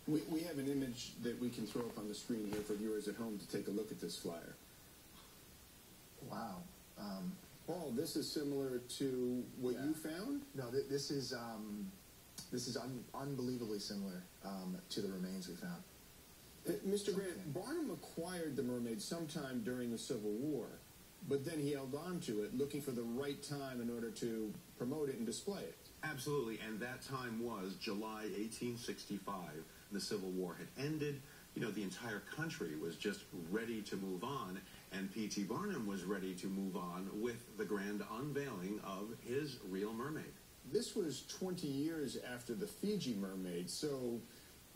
We have an image that we can throw up on the screen here for viewers at home to take a look at this flyer. Wow. Paul, this is similar to what you found? No, this is unbelievably similar to the remains we found. Mr. Grant, Barnum acquired the Mermaid sometime during the Civil War, but then he held on to it, looking for the right time in order to promote it and display it. Absolutely, and that time was July 1865. The Civil War had ended. You know, the entire country was just ready to move on, and P.T. Barnum was ready to move on with the grand unveiling of his real mermaid. This was 20 years after the Fiji Mermaid, so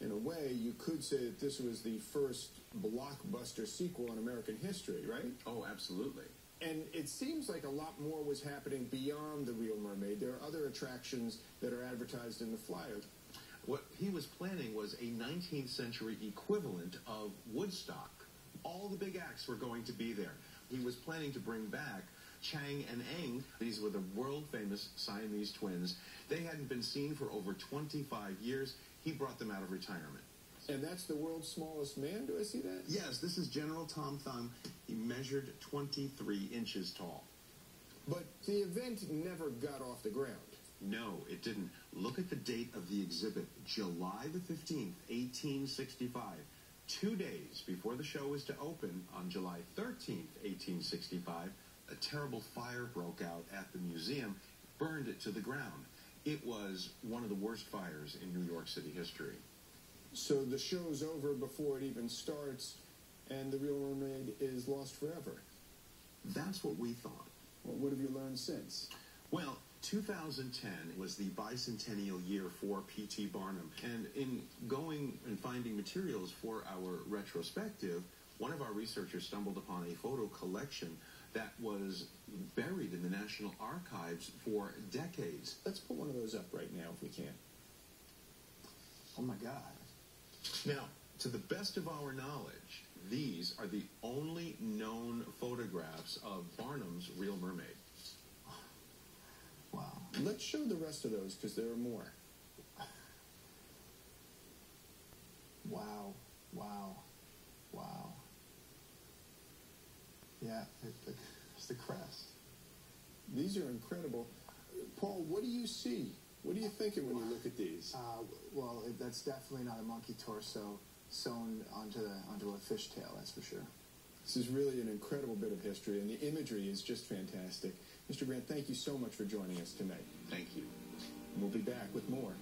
in a way you could say that this was the first blockbuster sequel in American history, right? Oh, absolutely. And it seems like a lot more was happening beyond the real mermaid. There are other attractions that are advertised in the flyer. What he was planning was a 19th century equivalent of Woodstock. All the big acts were going to be there. He was planning to bring back Chang and Eng. These were the world-famous Siamese twins. They hadn't been seen for over 25 years. He brought them out of retirement. And that's the world's smallest man? Do I see that? Yes, this is General Tom Thumb. He measured 23 inches tall. But the event never got off the ground. No, it didn't. Look at the date of the exhibit, July the 15th, 1865. 2 days before the show was to open, on July 13th, 1865, a terrible fire broke out at the museum, burned it to the ground. It was one of the worst fires in New York City history. So the show's over before it even starts, and the real mermaid is lost forever. That's what we thought. Well, what have you learned since? Well, 2010 was the bicentennial year for P.T. Barnum, and in going and finding materials for our retrospective, one of our researchers stumbled upon a photo collection that was buried in the National Archives for decades. Let's put one of those up right now if we can. Oh my God. Now, to the best of our knowledge, these are the only known photographs of Barnum's real mermaid. Wow. Let's show the rest of those, because there are more. Wow. Wow. Wow. Yeah, it's the crest. These are incredible. Paul, what do you see? What are you thinking when you look at these? Well, that's definitely not a monkey torso sewn onto a fishtail, that's for sure. This is really an incredible bit of history, and the imagery is just fantastic. Mr. Grant, thank you so much for joining us tonight. Thank you. We'll be back with more.